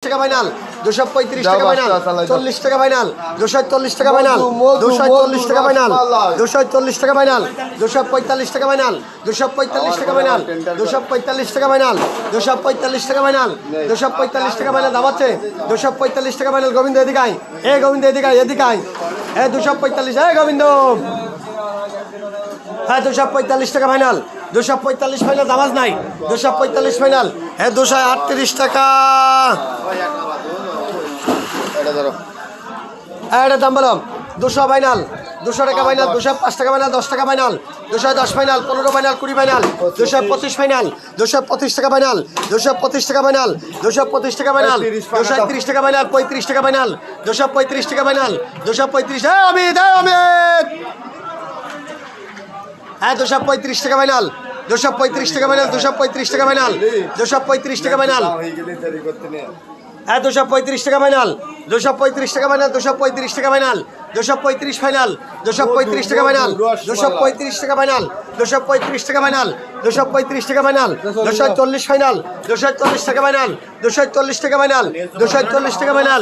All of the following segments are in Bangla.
টাকা ফাইনাল 235 টাকা ফাইনাল 40 টাকা ফাইনাল 240 টাকা ফাইনাল 240 টাকা ফাইনাল 240 টাকা ফাইনাল 245 টাকা ফাইনাল 245 টাকা ফাইনাল 245 টাকা ফাইনাল 245 টাকা ফাইনাল 245 টাকা ফাইনাল দাম আছে 245 টাকা ফাইনাল গোবিন্দ এদিকে আয় গোবিন্দ এদিকে আয় 245 গোবিন্দ হ্যাঁ 245 টাকা ফাইনাল 245 ফাইনাল দামাজ নাই 245 ফাইনাল হ্যাঁ 238 টাকা এটা দাম বললাম 200 ফাইনাল 200 টাকা ফাইনাল 205 টাকা ফাইনাল 10 টাকা final 210 final 15 final 20 final 225 final 225 টাকা ফাইনাল 225 টাকা ফাইনাল 225 টাকা ফাইনাল 230 টাকা ফাইনাল 35 টাকা ফাইনাল 235 টাকা ফাইনাল 235 অমিত হ্যাঁ 235 টাকা ফাইনাল 235 টাকা ফাইনাল 235 টাকা ফাইনাল 235 টাকা ফাইনাল হ্যাঁ 235 টাকা ফাইনাল 235 টাকা ফাইনাল 235 টাকা ফাইনাল 235 ফাইনাল 235 টাকা ফাইনাল 235 টাকা ফাইনাল 235 টাকা ফাইনাল 235 টাকা ফাইনাল 240 ফাইনাল 240 টাকা ফাইনাল 240 টাকা ফাইনাল 240 টাকা ফাইনাল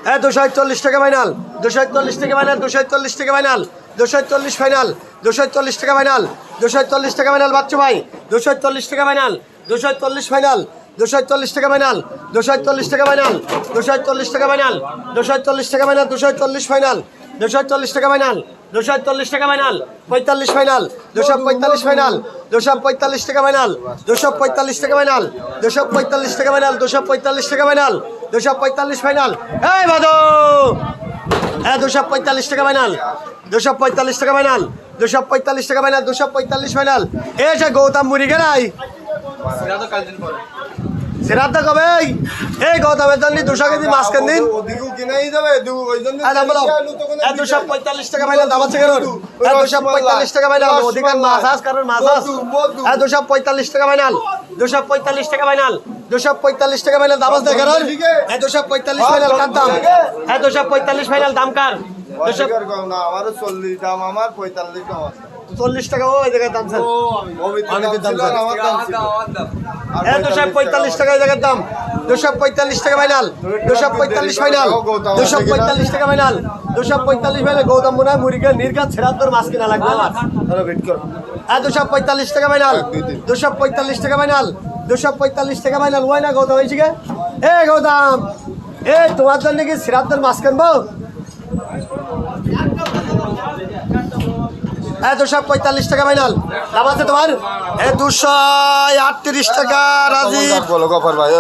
হ্যাঁ 240 টাকা ফাইনাল 240 টাকা ফাইনাল 240 টাকা ফাইনাল 240 ফাইনাল 240 টাকা ফাইনাল 240 টাকা ফাইনাল বাচ্চু ভাই 240 টাকা ফাইনাল 240 ফাইনাল 240 টাকা ফাইনাল 240 টাকা ফাইনাল 240 টাকা ফাইনাল 240 টাকা ফাইনাল 240 ফাইনাল 240 টাকা ফাইনাল 240 টাকা ফাইনাল 45 ফাইনাল 245 ফাইনাল 245 টাকা ফাইনাল 245 টাকা ফাইনাল 245 টাকা ফাইনাল 245 টাকা ফাইনাল 245 ফাইনাল এই বাদো হ্যাঁ 245 টাকা ফাইনাল 245 টাকা ফাইনাল 245 টাকা ফাইনাল 245 ফাইনাল এই যে গৌতম মুড়ি গেলাই সিরাত কবে এই গৌতমের জন্য 200 কেজি মাছ কেন দিন 245 টাকা ফাইনাল দাম আছে কেন 245 টাকা ফাইনাল অধিকার মাছ আস কারণ মাছ আস 245 টাকা ফাইনাল 245 টাকা ফাইনাল 245 টাকা ফাইনাল দাম আছে কারণ 245 ফাইনাল কার দাম 245 ফাইনাল দাম কার আমারও 40 দাম আমার 45 দাম আছে 40 টাকা ওই জায়গায় দাম স্যার অনেকের দাম স্যার 245 টাকা এই জায়গার দাম 245 টাকা ফাইনাল 245 ফাইনাল 245 টাকা ফাইনাল 245 ফাইনাল গৌতম মুনা মুরগি নির্গাত ছেড়াতর মাছ কিনা লাগবে আমার আরে ওয়েট কর 245 টাকা ফাইনাল 245 টাকা ফাইনাল 245 টাকা ফাইনাল ওই না গৌতম হইছে কে এই গৌতম এই তোমার জন্য কি ছেড়াতর মাছ কিনবো 245 টাকা ফাইনাল দাম আছে তোমার 238 টাকা রাজীব বলো গফর ভাই